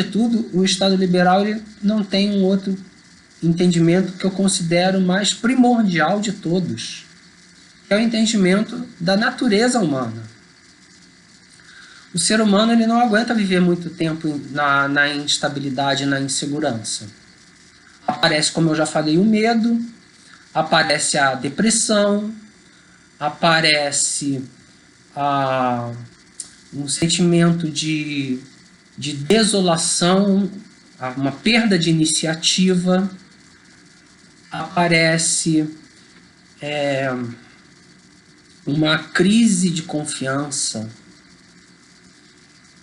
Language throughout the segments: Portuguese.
de tudo, o Estado liberal ele não tem um outro entendimento que eu considero mais primordial de todos, que é o entendimento da natureza humana. O ser humano ele não aguenta viver muito tempo na instabilidade, na insegurança. Aparece, como eu já falei, o medo, aparece a depressão, aparece um sentimento de desolação, uma perda de iniciativa, aparece uma crise de confiança.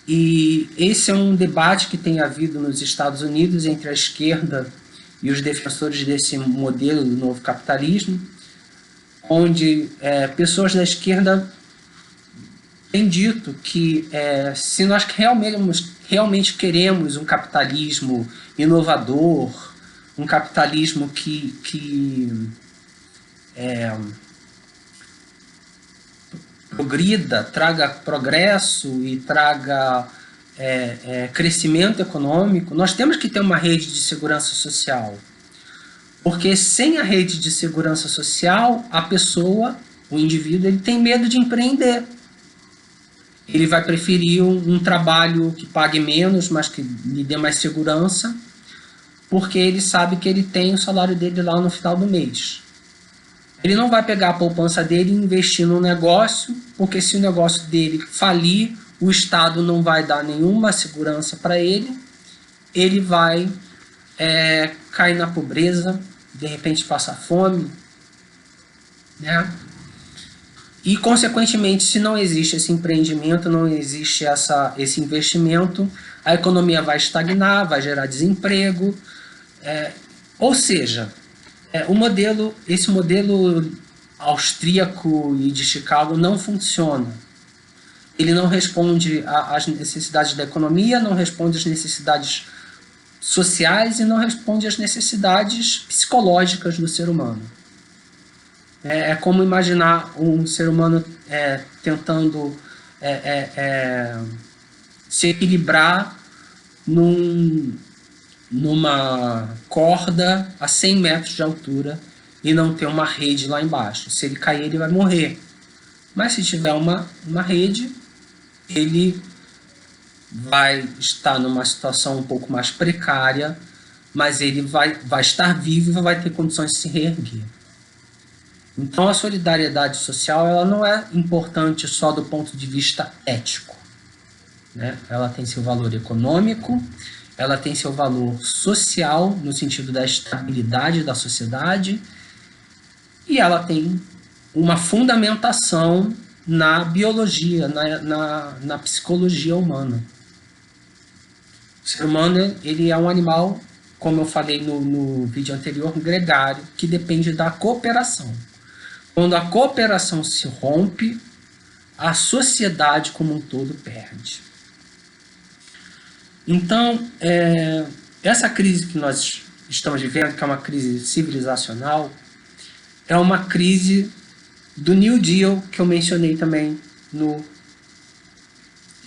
E esse é um debate que tem havido nos Estados Unidos entre a esquerda e os defensores desse modelo do novo capitalismo, onde pessoas da esquerda têm dito que se nós realmente queremos um capitalismo inovador, um capitalismo que progrida, traga progresso e traga crescimento econômico, nós temos que ter uma rede de segurança social. Porque sem a rede de segurança social, a pessoa, o indivíduo, ele tem medo de empreender. Ele vai preferir um trabalho que pague menos, mas que lhe dê mais segurança, porque ele sabe que ele tem o salário dele lá no final do mês. Ele não vai pegar a poupança dele e investir no negócio, porque se o negócio dele falir, o Estado não vai dar nenhuma segurança para ele, ele vai cair na pobreza, de repente passar fome, né? E, consequentemente, se não existe esse empreendimento, não existe esse investimento, a economia vai estagnar, vai gerar desemprego. Ou seja, esse modelo austríaco e de Chicago não funciona. Ele não responde às necessidades da economia, não responde às necessidades sociais e não responde às necessidades psicológicas do ser humano. É como imaginar um ser humano tentando se equilibrar numa corda a 100 metros de altura e não ter uma rede lá embaixo. Se ele cair, ele vai morrer. Mas se tiver uma rede, ele vai estar numa situação um pouco mais precária, mas ele vai estar vivo e vai ter condições de se reerguer. Então a solidariedade social ela não é importante só do ponto de vista ético, né? Ela tem seu valor econômico, ela tem seu valor social, no sentido da estabilidade da sociedade, e ela tem uma fundamentação na biologia, na psicologia humana. O ser humano ele é um animal, como eu falei no vídeo anterior, gregário, que depende da cooperação. Quando a cooperação se rompe, a sociedade como um todo perde. Então, essa crise que nós estamos vivendo, que é uma crise civilizacional, é uma crise do New Deal, que eu mencionei também no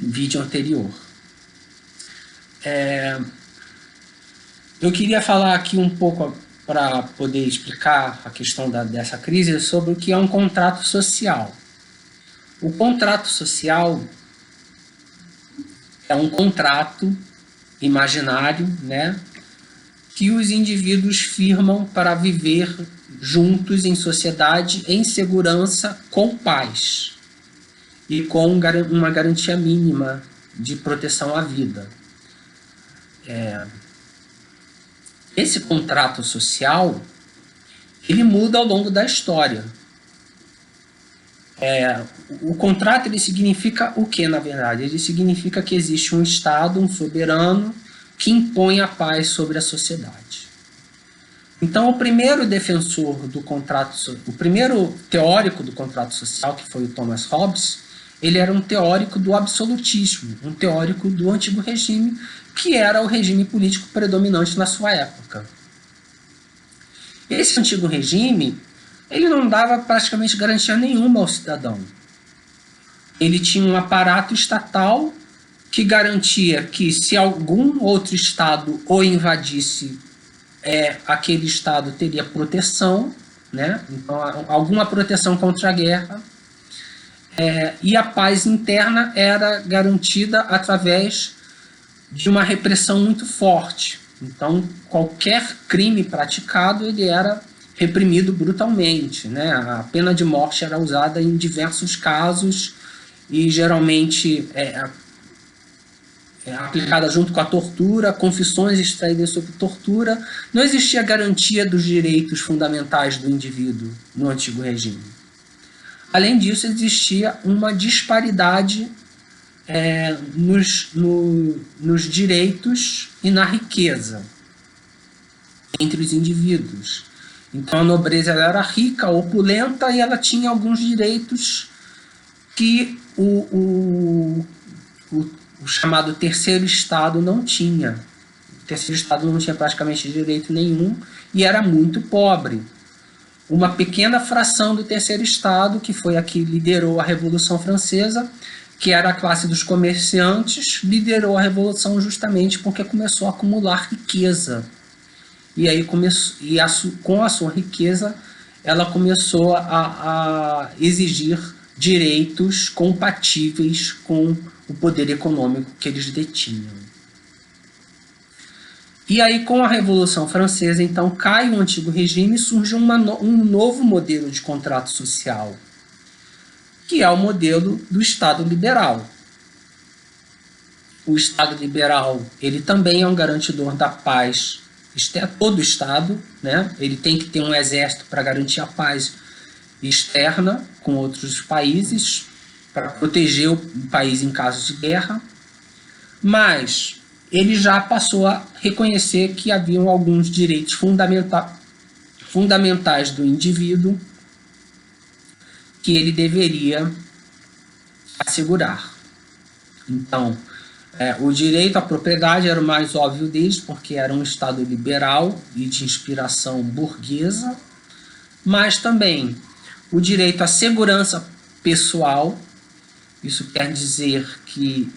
vídeo anterior. Eu queria falar aqui um pouco, para poder explicar a questão dessa crise, sobre o que é um contrato social. O contrato social é um contrato imaginário, né, que os indivíduos firmam para viver juntos em sociedade, em segurança, com paz e com uma garantia mínima de proteção à vida. Esse contrato social, ele muda ao longo da história. O contrato ele significa o que, na verdade? Ele significa que existe um Estado, um soberano, que impõe a paz sobre a sociedade. Então, o primeiro defensor do contrato, o primeiro teórico do contrato social, que foi o Thomas Hobbes, ele era um teórico do absolutismo, um teórico do antigo regime, que era o regime político predominante na sua época. Esse antigo regime, ele não dava praticamente garantia nenhuma ao cidadão. Ele tinha um aparato estatal que garantia que se algum outro Estado o invadisse, aquele Estado teria proteção, né? Então, alguma proteção contra a guerra, e a paz interna era garantida através de uma repressão muito forte. Então, qualquer crime praticado, ele era reprimido brutalmente, né? A pena de morte era usada em diversos casos e geralmente aplicada junto com a tortura, confissões extraídas sob tortura. Não existia garantia dos direitos fundamentais do indivíduo no antigo regime. Além disso, existia uma disparidade nos direitos e na riqueza entre os indivíduos. Então, a nobreza era rica, opulenta, e ela tinha alguns direitos que o chamado terceiro Estado não tinha. O terceiro Estado não tinha praticamente direito nenhum e era muito pobre. Uma pequena fração do terceiro Estado, que foi a que liderou a Revolução Francesa, que era a classe dos comerciantes, liderou a Revolução justamente porque começou a acumular riqueza. E aí com a sua riqueza, ela começou a exigir direitos compatíveis com o poder econômico que eles detinham. E aí, com a Revolução Francesa, então, cai o antigo regime e surge um novo modelo de contrato social, que é o modelo do Estado liberal. O Estado liberal, ele também é um garantidor da paz. Todo Estado, né? Ele tem que ter um exército para garantir a paz externa com outros países, para proteger o país em caso de guerra, mas ele já passou a reconhecer que haviam alguns direitos fundamentais do indivíduo que ele deveria assegurar. Então, o direito à propriedade era o mais óbvio deles, porque era um Estado liberal e de inspiração burguesa, mas também o direito à segurança pessoal. Isso quer dizer que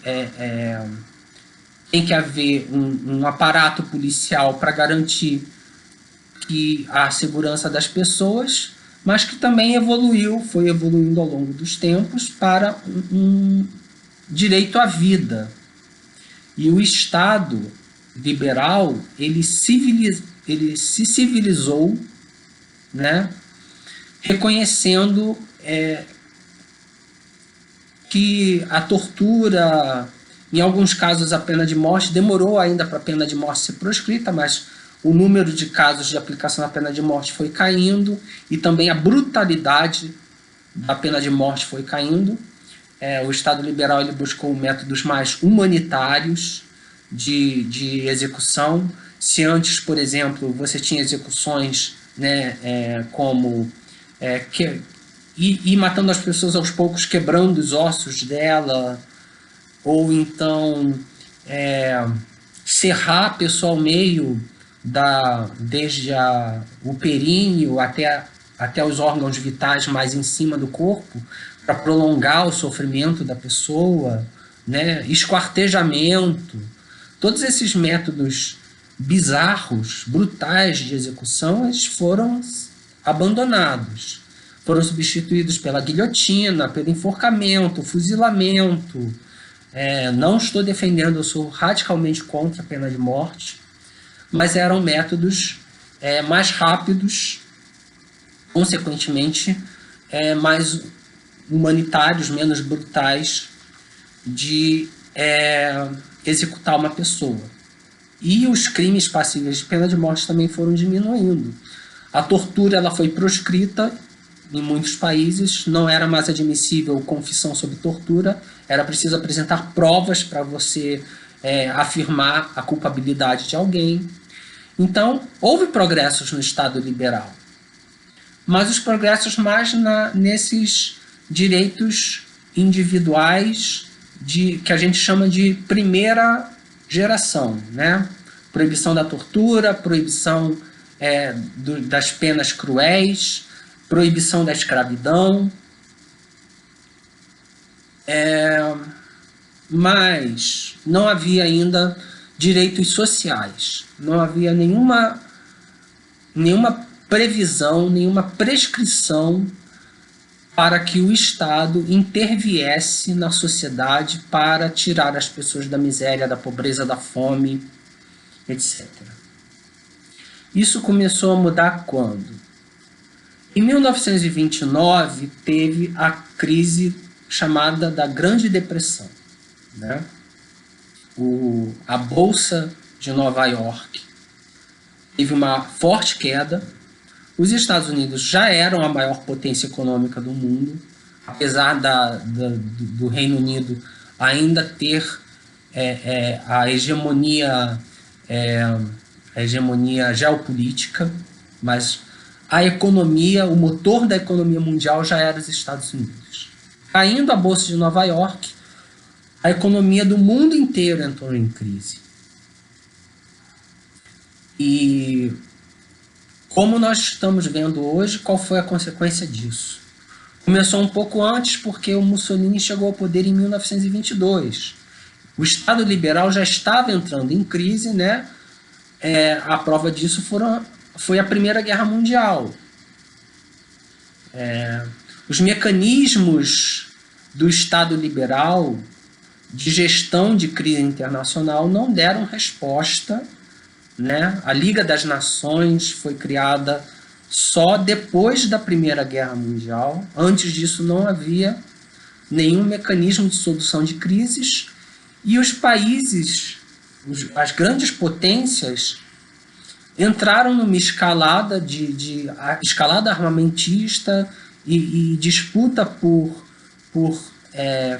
tem que haver um aparato policial para garantir a segurança das pessoas, mas que também foi evoluindo ao longo dos tempos para um direito à vida. E o Estado liberal, ele se civilizou, né, reconhecendo que a tortura, em alguns casos a pena de morte, demorou ainda para a pena de morte ser proscrita, mas o número de casos de aplicação da pena de morte foi caindo e também a brutalidade da pena de morte foi caindo. O Estado liberal ele buscou métodos mais humanitários de execução. Se antes, por exemplo, você tinha execuções, né, como ir matando as pessoas aos poucos, quebrando os ossos dela, ou então serrar a pessoa ao meio, desde o períneo até os órgãos vitais mais em cima do corpo, para prolongar o sofrimento da pessoa, né? Esquartejamento. Todos esses métodos bizarros, brutais de execução, eles foram abandonados. Foram substituídos pela guilhotina, pelo enforcamento, fuzilamento. Não estou defendendo, eu sou radicalmente contra a pena de morte, mas eram métodos mais rápidos, consequentemente mais humanitários, menos brutais de executar uma pessoa. E os crimes passíveis de pena de morte também foram diminuindo. A tortura ela foi proscrita em muitos países, não era mais admissível confissão sobre tortura, era preciso apresentar provas para você afirmar a culpabilidade de alguém. Então, houve progressos no Estado liberal, mas os progressos mais nesses direitos individuais que a gente chama de primeira geração, né? Proibição da tortura, proibição das penas cruéis, proibição da escravidão. mas não havia ainda direitos sociais, não havia nenhuma previsão, nenhuma prescrição para que o Estado interviesse na sociedade para tirar as pessoas da miséria, da pobreza, da fome, etc. Isso começou a mudar quando? Em 1929, teve a crise chamada da Grande Depressão, né? A Bolsa de Nova York teve uma forte queda. Os Estados Unidos já eram a maior potência econômica do mundo, apesar do Reino Unido ainda ter a hegemonia geopolítica, mas a economia, o motor da economia mundial já era os Estados Unidos. Caindo a Bolsa de Nova York, a economia do mundo inteiro entrou em crise. E como nós estamos vendo hoje, qual foi a consequência disso? Começou um pouco antes, porque o Mussolini chegou ao poder em 1922. O Estado liberal já estava entrando em crise, né? A prova disso foi a Primeira Guerra Mundial. Os mecanismos do Estado liberal de gestão de crise internacional não deram resposta, né? A Liga das Nações foi criada só depois da Primeira Guerra Mundial. Antes disso não havia nenhum mecanismo de solução de crises, e os países, as grandes potências, entraram numa escalada escalada armamentista e disputa por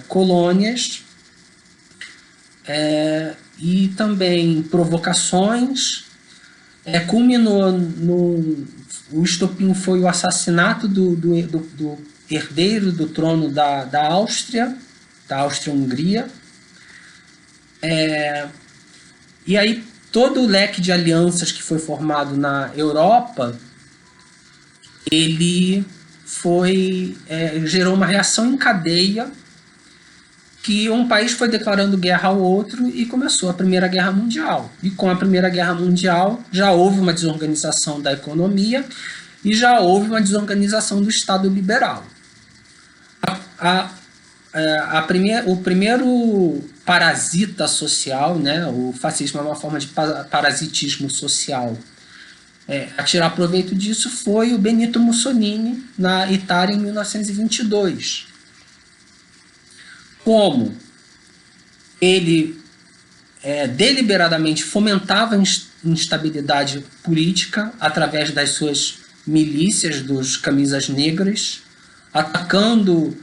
colônias, e também provocações. Culminou o estopim foi o assassinato do herdeiro do trono da Áustria-Hungria. E aí todo o leque de alianças que foi formado na Europa, ele gerou uma reação em cadeia, que um país foi declarando guerra ao outro e começou a Primeira Guerra Mundial. E com a Primeira Guerra Mundial já houve uma desorganização da economia e já houve uma desorganização do Estado liberal. O primeiro parasita social, né, o fascismo é uma forma de parasitismo social, a tirar proveito disso foi o Benito Mussolini na Itália em 1922. Como ele deliberadamente fomentava a instabilidade política através das suas milícias dos camisas negras, atacando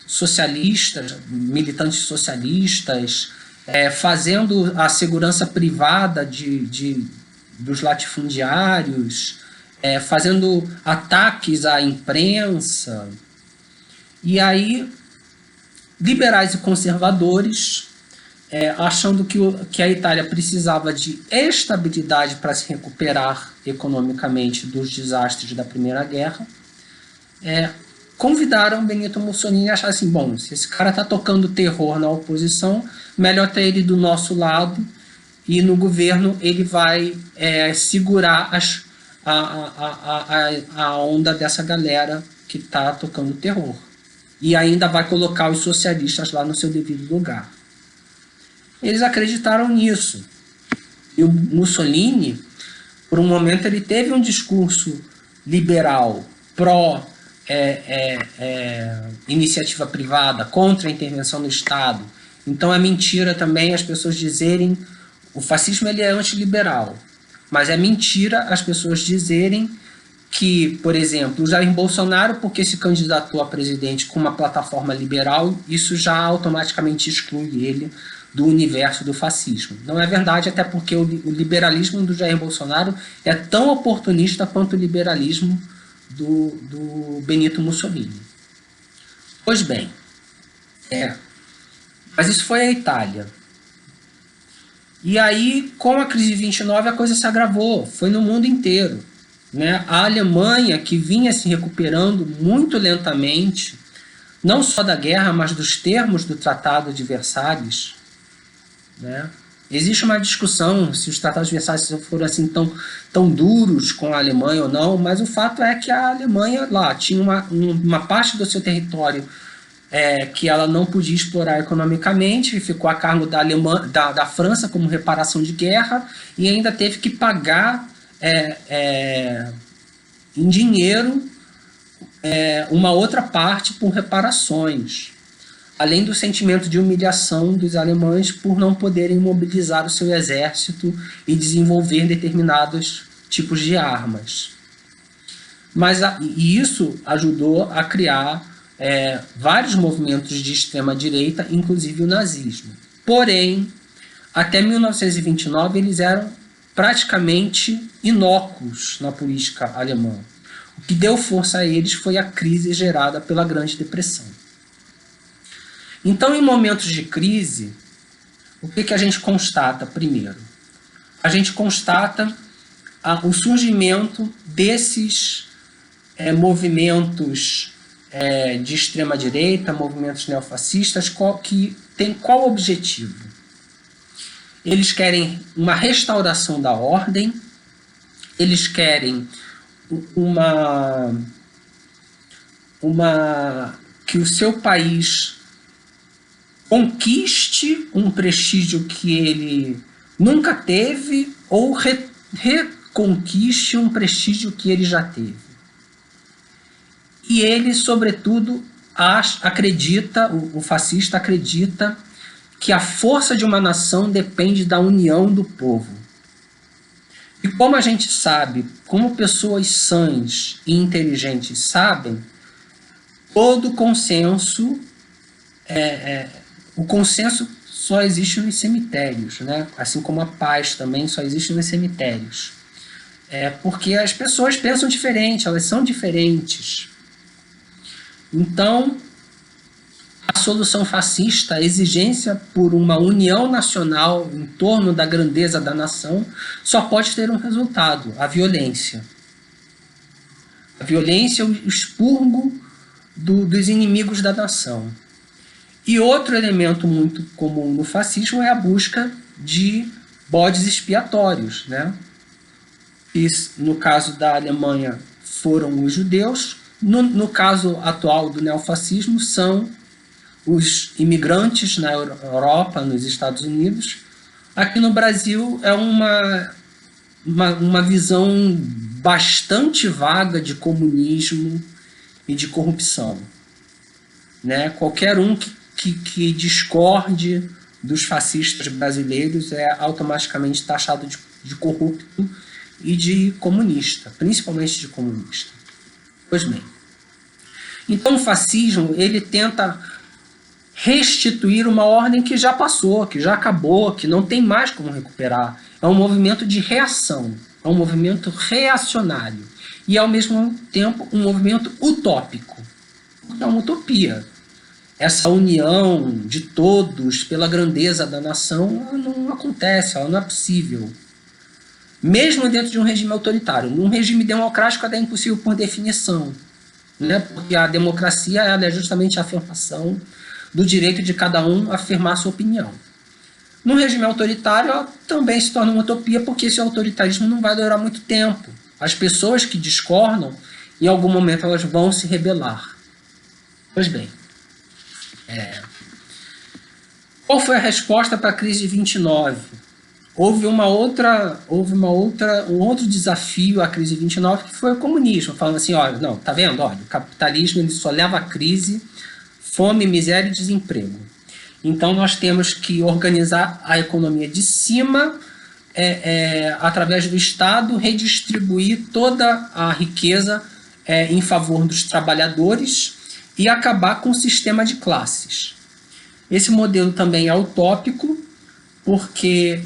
socialistas, militantes socialistas, fazendo a segurança privada dos latifundiários, fazendo ataques à imprensa. E aí liberais e conservadores, achando que a Itália precisava de estabilidade para se recuperar economicamente dos desastres da Primeira Guerra, convidaram Benito Mussolini a achar assim, bom, se esse cara está tocando terror na oposição, melhor ter ele do nosso lado, e no governo ele vai segurar a onda dessa galera que está tocando terror. E ainda vai colocar os socialistas lá no seu devido lugar. Eles acreditaram nisso. E o Mussolini, por um momento, ele teve um discurso liberal, pró iniciativa privada, contra a intervenção do Estado. Então é mentira também as pessoas dizerem o fascismo ele é antiliberal, mas é mentira as pessoas dizerem que, por exemplo, o Jair Bolsonaro, porque se candidatou a presidente com uma plataforma liberal, isso já automaticamente exclui ele do universo do fascismo. Não é verdade, até porque o liberalismo do Jair Bolsonaro é tão oportunista quanto o liberalismo do Benito Mussolini. Pois bem, mas isso foi a Itália. E aí, com a crise de 29, a coisa se agravou, foi no mundo inteiro. Né? A Alemanha, que vinha se recuperando muito lentamente não só da guerra, mas dos termos do Tratado de Versalhes, né? Existe uma discussão se os tratados de Versalhes foram assim tão duros com a Alemanha ou não, mas o fato é que a Alemanha lá tinha uma parte do seu território que ela não podia explorar economicamente, ficou a cargo da França como reparação de guerra, e ainda teve que pagar em dinheiro uma outra parte por reparações, além do sentimento de humilhação dos alemães por não poderem mobilizar o seu exército e desenvolver determinados tipos de armas. E isso ajudou a criar vários movimentos de extrema-direita, inclusive o nazismo. Porém, até 1929, eles eram praticamente inócuos na política alemã. O que deu força a eles foi a crise gerada pela Grande Depressão. Então, em momentos de crise, o que a gente constata primeiro? A gente constata o surgimento desses movimentos de extrema-direita, movimentos neofascistas, que tem qual objetivo? Eles querem uma restauração da ordem, eles querem que o seu país conquiste um prestígio que ele nunca teve ou reconquiste um prestígio que ele já teve. E ele, sobretudo, acredita, o fascista acredita que a força de uma nação depende da união do povo. E como a gente sabe, como pessoas sãs e inteligentes sabem, todo consenso o consenso só existe nos cemitérios, né? Assim como a paz também só existe nos cemitérios. Porque as pessoas pensam diferente, elas são diferentes. Então, a solução fascista, a exigência por uma união nacional em torno da grandeza da nação, só pode ter um resultado: a violência. A violência é o expurgo dos inimigos da nação. E outro elemento muito comum no fascismo é a busca de bodes expiatórios, né? E no caso da Alemanha foram os judeus, no caso atual do neofascismo são os imigrantes na Europa, nos Estados Unidos. Aqui no Brasil é uma visão bastante vaga de comunismo e de corrupção, né? Qualquer um que discorde dos fascistas brasileiros é automaticamente taxado de corrupto e de comunista, principalmente de comunista. Pois bem, então o fascismo ele tenta restituir uma ordem que já passou, que já acabou, que não tem mais como recuperar. É um movimento de reação, é um movimento reacionário e, ao mesmo tempo, um movimento utópico. É uma utopia. Essa união de todos pela grandeza da nação não acontece, ela não é possível. Mesmo dentro de um regime autoritário. Num regime democrático é impossível por definição, né? Porque a democracia ela é justamente a afirmação do direito de cada um afirmar sua opinião. No regime autoritário ela também se torna uma utopia, porque esse autoritarismo não vai durar muito tempo. As pessoas que discordam, em algum momento elas vão se rebelar. Pois bem, qual foi a resposta para a crise de 29? Houve um outro desafio à crise de 29, que foi o comunismo, falando assim, olha, não, tá vendo? Olha, o capitalismo ele só leva a crise, fome, miséria e desemprego. Então nós temos que organizar a economia de cima, através do Estado, redistribuir toda a riqueza em favor dos trabalhadores e acabar com o sistema de classes. Esse modelo também é utópico, porque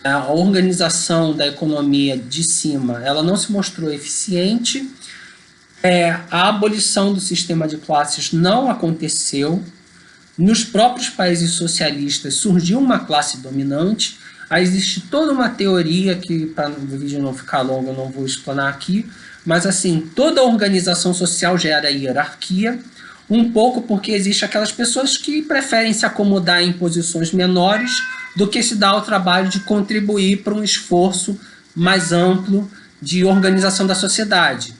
a organização da economia de cima ela não se mostrou eficiente, a abolição do sistema de classes não aconteceu, nos próprios países socialistas surgiu uma classe dominante, existe toda uma teoria que, para o vídeo não ficar longo, eu não vou explanar aqui, mas assim, toda organização social gera hierarquia, um pouco porque existe aquelas pessoas que preferem se acomodar em posições menores do que se dar ao trabalho de contribuir para um esforço mais amplo de organização da sociedade.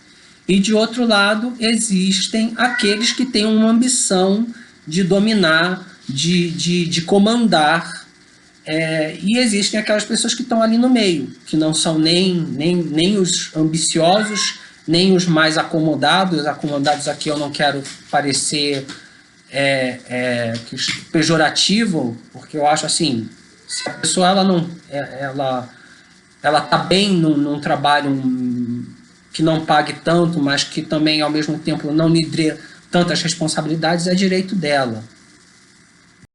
E, de outro lado, existem aqueles que têm uma ambição de dominar, de comandar, e existem aquelas pessoas que estão ali no meio, que não são nem os ambiciosos, nem os mais acomodados. Acomodados aqui eu não quero parecer pejorativo, porque eu acho assim, se a pessoa ela está bem num trabalho que não pague tanto, mas que também, ao mesmo tempo, não lhe dê tantas responsabilidades, é direito dela.